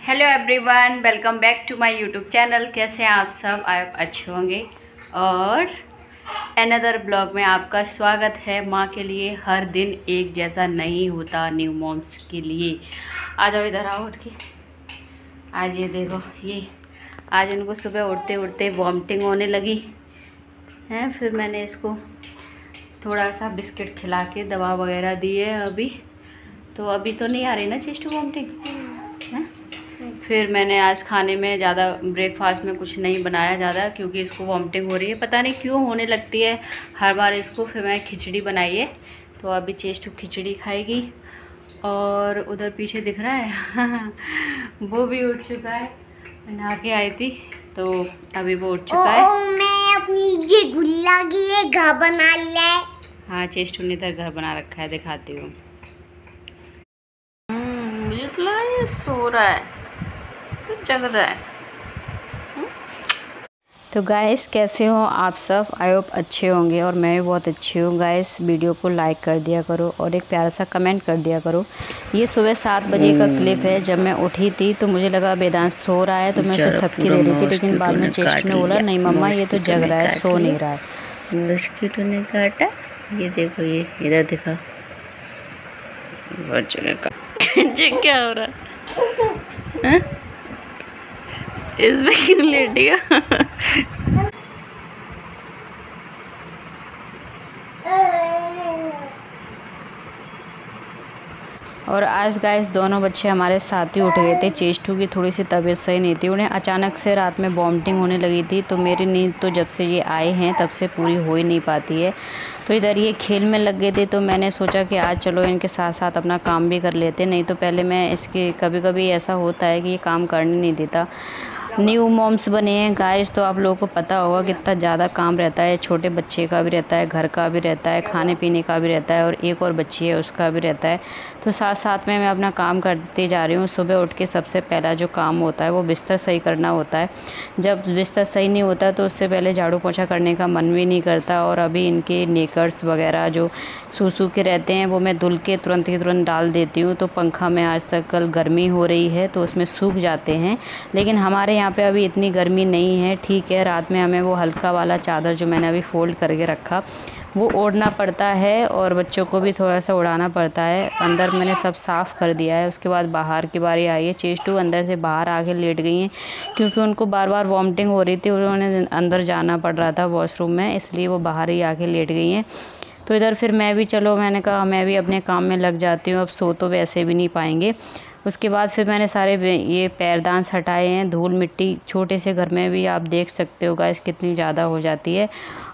Hello everyone, welcome back to my YouTube channel. कैसे हैं आप सब? आप अच्छे होंगे। और अनदर ब्लॉग में आपका स्वागत है। माँ के लिए हर दिन एक जैसा नहीं होता, न्यू मॉम्स के लिए। आ जाओ, इधर आओ उठ के। आज ये देखो, ये आज इनको सुबह उठते उठते वॉमिटिंग होने लगी है। फिर मैंने इसको थोड़ा सा बिस्किट खिला के दवा वगैरह दी है। अभी तो नहीं आ रही ना चेस्ट वॉमिटिंग है। फिर मैंने आज खाने में ज़्यादा ब्रेकफास्ट में कुछ नहीं बनाया ज़्यादा, क्योंकि इसको वॉमिटिंग हो रही है, पता नहीं क्यों होने लगती है हर बार इसको। फिर मैं खिचड़ी बनाई है, तो अभी चेस्ट खिचड़ी खाएगी। और उधर पीछे दिख रहा है वो भी उठ चुका है, नहा के आई थी तो अभी वो उठ चुका है। मैं अपनी ये गुल्ला की ये घर बना लिया है। हाँ, चेस्ट ने इधर घर बना रखा है, दिखाती हूँ। मुझे तो लगा ये सो रहा है, तो जग रहा है। तो गाइस, कैसे हो आप सब? आई होप अच्छे होंगे और मैं भी बहुत अच्छी हूँ। गाइस, वीडियो को लाइक कर दिया करो और एक प्यारा सा कमेंट कर दिया करो। ये सुबह 7 बजे का क्लिप है। जब मैं उठी थी तो मुझे लगा वेदांत सो रहा है, तो मैं उसे थपकी दे रही थी, लेकिन बाद में चेस्ट ने बोला नहीं मम्मा, ये तो जग रहा है, सो नहीं रहा है। मस्कीटो ने काटा। ये देखो, ये इधर दिखा बच्चों ने काटा। क्या हो रहा है? इसमें क्यों लेटी हो? और आज गाइस दोनों बच्चे हमारे साथ ही उठ गए थे। चेस्टू की थोड़ी सी तबीयत सही नहीं थी, उन्हें अचानक से रात में वॉमिटिंग होने लगी थी। तो मेरी नींद तो जब से ये आए हैं तब से पूरी हो ही नहीं पाती है। तो इधर ये खेल में लग गए थे, तो मैंने सोचा कि आज चलो इनके साथ साथ अपना काम भी कर लेते। नहीं तो पहले मैं इसके कभी कभी ऐसा होता है कि ये काम करने नहीं देता। न्यू मॉम्स बने हैं गाइस, तो आप लोगों को पता होगा कितना ज़्यादा काम रहता है। छोटे बच्चे का भी रहता है, घर का भी रहता है, खाने पीने का भी रहता है, और एक और बच्ची है उसका भी रहता है। तो साथ साथ में मैं अपना काम करते जा रही हूँ। सुबह उठ के सबसे पहला जो काम होता है वो बिस्तर सही करना होता है। जब बिस्तर सही नहीं होता तो उससे पहले झाड़ू पोछा करने का मन भी नहीं करता। और अभी इनके नेकर्स वगैरह जो सूसू के रहते हैं वो मैं धुल के तुरंत के तुरंत डाल देती हूँ। तो पंखा में आज तक कल गर्मी हो रही है तो उसमें सूख जाते हैं, लेकिन हमारे यहाँ पे अभी इतनी गर्मी नहीं है। ठीक है, रात में हमें वो हल्का वाला चादर जो मैंने अभी फोल्ड करके रखा वो ओढ़ना पड़ता है, और बच्चों को भी थोड़ा सा उड़ाना पड़ता है। अंदर मैंने सब साफ़ कर दिया है। उसके बाद बाहर की बारी आई है। चेस्टू अंदर से बाहर आके लेट गई हैं, क्योंकि उनको बार बार वॉमिटिंग हो रही थी और उन्हें अंदर जाना पड़ रहा था वॉशरूम में, इसलिए वो बाहर ही आके लेट गई हैं। तो इधर फिर मैं भी, चलो मैंने कहा मैं भी अपने काम में लग जाती हूँ, अब सो तो वैसे भी नहीं पाएंगे। उसके बाद फिर मैंने सारे ये पैरदान हटाए हैं। धूल मिट्टी छोटे से घर में भी आप देख सकते हो गाइस कितनी ज़्यादा हो जाती है।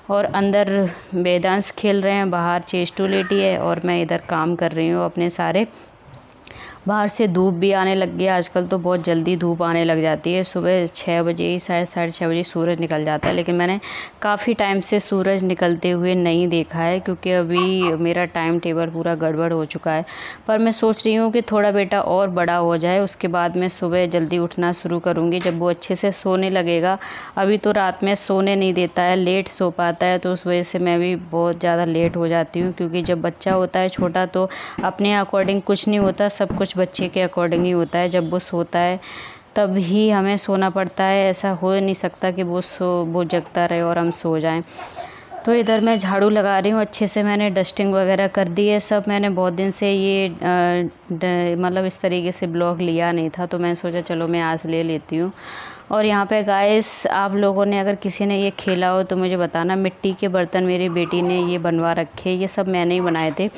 और अंदर वेदांश खेल रहे हैं, बाहर चेस्टू लेटी है, और मैं इधर काम कर रही हूँ अपने सारे। बाहर से धूप भी आने लग गया आजकल, तो बहुत जल्दी धूप आने लग जाती है। सुबह 6 बजे ही, शायद 6:30 बजे सूरज निकल जाता है, लेकिन मैंने काफ़ी टाइम से सूरज निकलते हुए नहीं देखा है, क्योंकि अभी मेरा टाइम टेबल पूरा गड़बड़ हो चुका है। पर मैं सोच रही हूँ कि थोड़ा बेटा और बड़ा हो जाए, उसके बाद मैं सुबह जल्दी उठना शुरू करूँगी, जब वो अच्छे से सोने लगेगा। अभी तो रात में सोने नहीं देता है, लेट सो पाता है, तो उस वजह से मैं भी बहुत ज़्यादा लेट हो जाती हूँ। क्योंकि जब बच्चा होता है छोटा तो अपने अकॉर्डिंग कुछ नहीं होता, सब कुछ बच्चे के अकॉर्डिंग ही होता है। जब वो सोता है तब ही हमें सोना पड़ता है। ऐसा हो नहीं सकता कि वो जगता रहे और हम सो जाएं। तो इधर मैं झाड़ू लगा रही हूँ अच्छे से। मैंने डस्टिंग वगैरह कर दी है सब। मैंने बहुत दिन से ये मतलब इस तरीके से ब्लॉग लिया नहीं था, तो मैंने सोचा चलो मैं आज ले लेती हूँ। और यहाँ पे गाइस, आप लोगों ने अगर किसी ने ये खेला हो तो मुझे बताना। मिट्टी के बर्तन मेरी बेटी ने ये बनवा रखे, ये सब मैंने ही बनाए थे।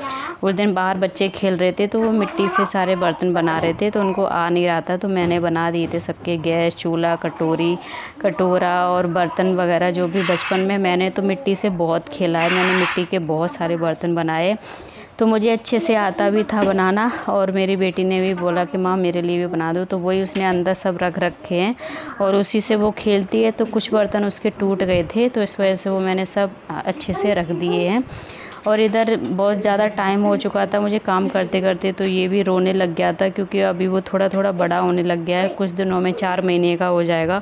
उस दिन बाहर बच्चे खेल रहे थे तो वो मिट्टी से सारे बर्तन बना रहे थे, तो उनको आ नहीं रहा था, तो मैंने बना दिए थे सबके। गैस, चूल्हा, कटोरा और बर्तन वगैरह जो भी बचपन में मैंने तो मिट्टी से बहुत खेला है। मैंने मिट्टी के बहुत सारे बर्तन बनाए, तो मुझे अच्छे से आता भी था बनाना। और मेरी बेटी ने भी बोला कि माँ मेरे लिए भी बना दो, तो वही उसने अंदर सब रख रखे हैं और उसी से वो खेलती है। तो कुछ बर्तन उसके टूट गए थे, तो इस वजह से वो मैंने सब अच्छे से रख दिए हैं। और इधर बहुत ज़्यादा टाइम हो चुका था मुझे काम करते करते, तो ये भी रोने लग गया था, क्योंकि अभी वो थोड़ा थोड़ा बड़ा होने लग गया है। कुछ दिनों में 4 महीने का हो जाएगा,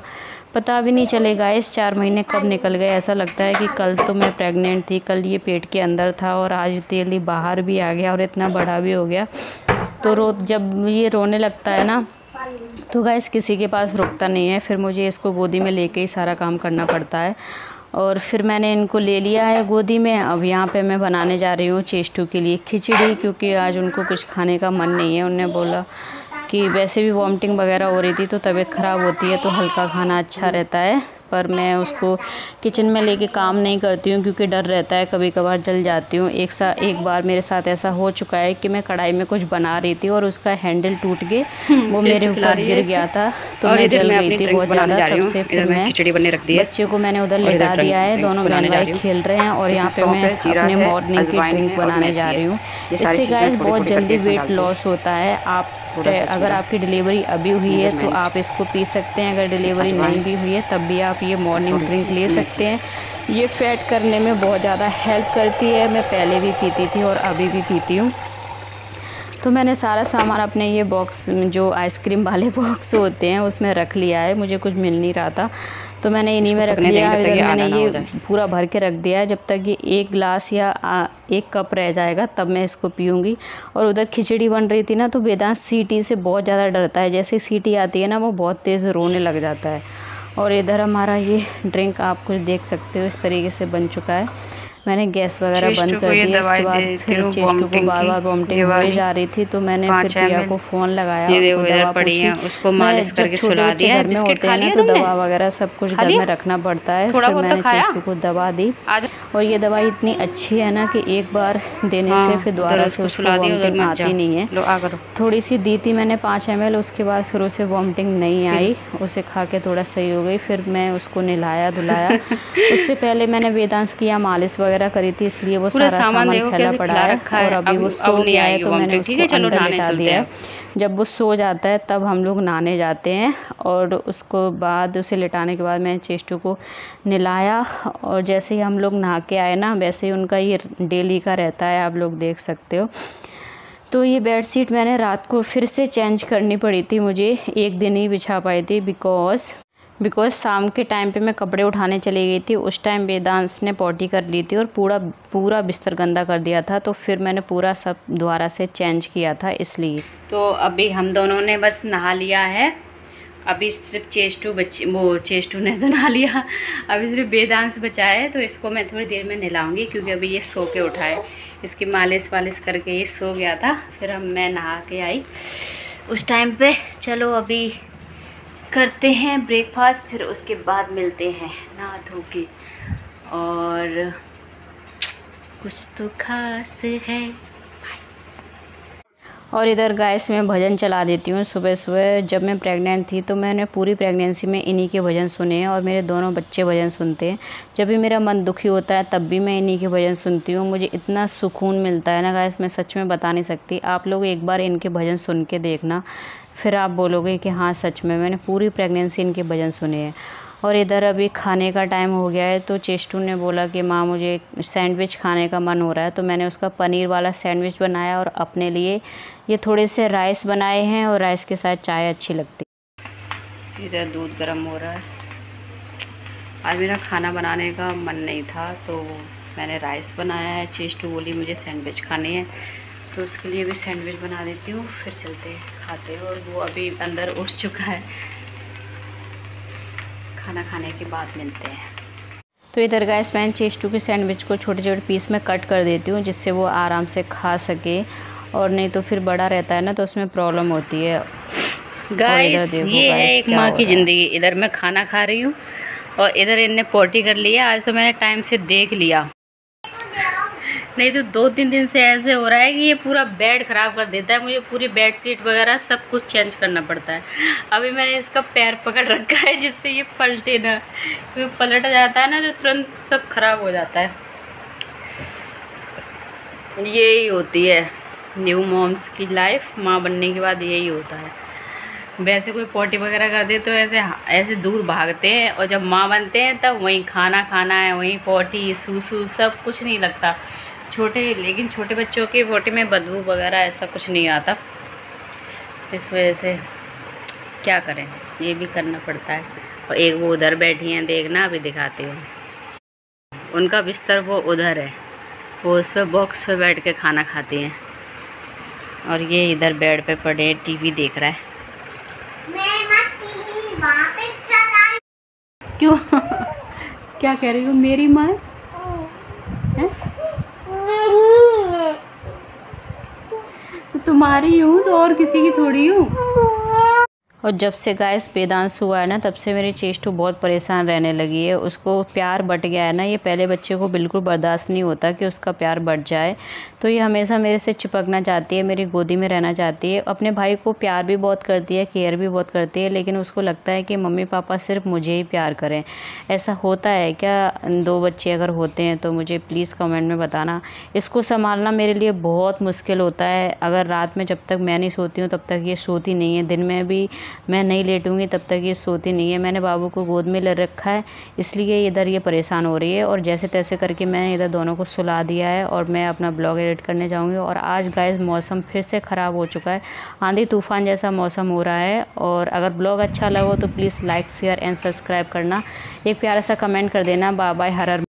पता भी नहीं चलेगा इस 4 महीने कब निकल गए। ऐसा लगता है कि कल तो मैं प्रेग्नेंट थी, कल ये पेट के अंदर था और आज तेली बाहर भी आ गया और इतना बड़ा भी हो गया। तो जब ये रोने लगता है ना, तो गाइस किसी के पास रुकता नहीं है, फिर मुझे इसको गोदी में लेके ही सारा काम करना पड़ता है। और फिर मैंने इनको ले लिया है गोदी में। अब यहाँ पे मैं बनाने जा रही हूँ चेस्टू के लिए खिचड़ी, क्योंकि आज उनको कुछ खाने का मन नहीं है। उन्होंने बोला कि वैसे भी वॉमिटिंग वगैरह हो रही थी तो तबीयत ख़राब होती है तो हल्का खाना अच्छा रहता है, पर मैं उसको किचन में लेके काम नहीं करती हूँ क्योंकि डर रहता है, कभी कभार जल जाती हूँ। एक बार मेरे साथ ऐसा हो चुका है कि मैं कढ़ाई में कुछ बना रही थी और उसका हैंडल टूट के वो मेरे ऊपर गिर गया था, तो मैं जल गई थी बहुत ज़्यादा। तब से फिर मैं बच्चे को मैंने उधर लिटा दिया है, दोनों बहन भाई खेल रहे हैं और यहाँ पे मैं अपने मॉर्निंग की ड्रिंक बनाने जा रही हूँ। इससे गाइस बहुत जल्दी वेट लॉस होता है। आप अगर आपकी डिलीवरी अभी हुई है तो आप इसको पी सकते हैं, अगर डिलीवरी नहीं भी हुई है तब भी आप ये मॉर्निंग ड्रिंक ले सकते हैं। ये फैट करने में बहुत ज़्यादा हेल्प करती है। मैं पहले भी पीती थी और अभी भी पीती हूँ। तो मैंने सारा सामान अपने ये बॉक्स जो आइसक्रीम वाले बॉक्स होते हैं उसमें रख लिया है, मुझे कुछ मिल नहीं रहा था तो मैंने इन्हीं में रख लिया। इधर मैंने ये पूरा भर के रख दिया है, जब तक ये एक गिलास या एक कप रह जाएगा तब मैं इसको पीऊँगी। और उधर खिचड़ी बन रही थी ना तो वेदांत सीटी से बहुत ज़्यादा डरता है, जैसे सीटी आती है ना वो बहुत तेज़ रोने लग जाता है। और इधर हमारा ये ड्रिंक आप कुछ देख सकते हो इस तरीके से बन चुका है। मैंने गैस वगैरह बंद कर दिया। इसके बाद फिर चेस्टू को बार बार वॉमिटिंग हो जा रही थी तो मैंने फिर प्रिया को फ़ोन लगाया, दवा पूछी। उसको मालिश करके सुला दिया। घर में होते हैं ना तो दवा वगैरह सब कुछ घर में रखना पड़ता है। फिर मैंने चेस्टू को दवा दी और ये दवाई इतनी अच्छी है ना कि एक बार देने से फिर दोबारा से उसको वॉमिटिंग आती नहीं है। थोड़ी सी दी थी मैंने 5 ml, उसके बाद फिर उसे वॉमिटिंग नहीं आई, उसे खा के थोड़ा सही हो गई। फिर मैं उसको नहलाया धुलाया। उससे पहले मैंने वेदांश किया मालिश वगैरह करी थी, इसलिए वो सारा सामान फैला पड़ा है। और अभी वो सो गया है तो मैंने उसको अंदर लिटा दिया है। जब वो सो जाता है तब हम लोग नहाने जाते हैं और उसको बाद उसे लिटाने के बाद मैंने चेस्टू को नहलाया। और जैसे ही हम लोग नहा के आए ना वैसे ही उनका ये डेली का रहता है, आप लोग देख सकते हो। तो ये बेडशीट मैंने रात को फिर से चेंज करनी पड़ी थी, मुझे एक दिन ही बिछा पाई थी बिकॉज़ शाम के टाइम पे मैं कपड़े उठाने चली गई थी। उस टाइम वेदांश ने पॉटी कर ली थी और पूरा बिस्तर गंदा कर दिया था, तो फिर मैंने पूरा सब दोबारा से चेंज किया था इसलिए। तो अभी हम दोनों ने बस नहा लिया है, अभी सिर्फ चेस्टू ने तो नहा लिया, अभी सिर्फ वेदांश बचा है। तो इसको मैं थोड़ी देर में नहलाऊँगी क्योंकि अभी ये सो के उठा है। इसकी मालिश वालिश करके ये सो गया था, फिर मैं नहा के आई उस टाइम पे। चलो अभी करते हैं ब्रेकफास्ट, फिर उसके बाद मिलते हैं नहा धो के। और कुछ तो खास है। और इधर गाइस मैं भजन चला देती हूँ सुबह सुबह। जब मैं प्रेग्नेंट थी तो मैंने पूरी प्रेगनेंसी में इन्हीं के भजन सुने हैं और मेरे दोनों बच्चे भजन सुनते हैं। जब भी मेरा मन दुखी होता है तब भी मैं इन्हीं के भजन सुनती हूँ। मुझे इतना सुकून मिलता है ना गाइस, मैं सच में बता नहीं सकती। आप लोग एक बार इनके भजन सुन के देखना, फिर आप बोलोगे कि हाँ सच में मैंने पूरी प्रेगनेंसी इनके भजन सुने हैं। और इधर अभी खाने का टाइम हो गया है तो चेस्टू ने बोला कि माँ मुझे सैंडविच खाने का मन हो रहा है, तो मैंने उसका पनीर वाला सैंडविच बनाया और अपने लिए ये थोड़े से राइस बनाए हैं और राइस के साथ चाय अच्छी लगती है। इधर दूध गर्म हो रहा है। आज मेरा खाना बनाने का मन नहीं था तो मैंने राइस बनाया है। चेस्टू बोली मुझे सैंडविच खानी है तो उसके लिए भी सैंडविच बना देती हूँ, फिर चलते हैं खाते हैं। और वो अभी अंदर उठ चुका है, खाना खाने के बाद मिलते हैं। तो इधर गाइस मैं चेस्टू के सैंडविच को छोटे छोटे पीस में कट कर देती हूँ जिससे वो आराम से खा सके, और नहीं तो फिर बड़ा रहता है ना तो उसमें प्रॉब्लम होती है। गाइस ये है एक माँ की ज़िंदगी। इधर मैं खाना खा रही हूँ और इधर इनने पोटी कर लिया। आज तो मैंने टाइम से देख लिया, नहीं तो 2-3 दिन से ऐसे हो रहा है कि ये पूरा बेड ख़राब कर देता है। मुझे पूरी बेड शीट वगैरह सब कुछ चेंज करना पड़ता है। अभी मैंने इसका पैर पकड़ रखा है जिससे ये पलटे ना, क्योंकि पलट जाता है ना तो तुरंत सब खराब हो जाता है। यही होती है न्यू मॉम्स की लाइफ, माँ बनने के बाद यही होता है। वैसे कोई पोटी वगैरह कर दे तो ऐसे दूर भागते हैं, और जब माँ बनते हैं तब वहीं खाना खाना है, वहीं पोटी सूसू सब कुछ नहीं लगता। लेकिन छोटे बच्चों की पोटी में बदबू वगैरह ऐसा कुछ नहीं आता, इस वजह से क्या करें, ये भी करना पड़ता है। और एक वो उधर बैठी हैं, देखना अभी दिखाती हूँ। उनका बिस्तर वो उधर है, वो उस पर बॉक्स पे बैठ के खाना खाती हैं, और ये इधर बेड पे पड़े टीवी देख रहा है। मैं मत टीवी वहाँ पे चला। क्यों? क्या कह रही हो? मेरी माँ है? तो तुम्हारी हूँ तो और किसी की थोड़ी हूँ। और जब से गाइस वेदांश हुआ है ना, तब से मेरी चेष्टू बहुत परेशान रहने लगी है। उसको प्यार बँट गया है ना, ये पहले बच्चे को बिल्कुल बर्दाश्त नहीं होता कि उसका प्यार बँट जाए, तो ये हमेशा मेरे से चिपकना चाहती है, मेरी गोदी में रहना चाहती है। अपने भाई को प्यार भी बहुत करती है, केयर भी बहुत करती है, लेकिन उसको लगता है कि मम्मी पापा सिर्फ मुझे ही प्यार करें। ऐसा होता है क्या? 2 बच्चे अगर होते हैं तो मुझे प्लीज़ कमेंट में बताना। इसको संभालना मेरे लिए बहुत मुश्किल होता है। अगर रात में जब तक मैं नहीं सोती हूँ तब तक ये सोती नहीं है, दिन में भी मैं नहीं लेटूंगी तब तक ये सोती नहीं है। मैंने बाबू को गोद में ले रखा है, इसलिए इधर ये परेशान हो रही है। और जैसे तैसे करके मैंने इधर दोनों को सुला दिया है और मैं अपना ब्लॉग एडिट करने जाऊंगी। और आज गाइस मौसम फिर से ख़राब हो चुका है, आंधी तूफ़ान जैसा मौसम हो रहा है। और अगर ब्लॉग अच्छा लगा हो तो please like share and subscribe करना, एक प्यारा सा कमेंट कर देना। बाय बाय, हर हर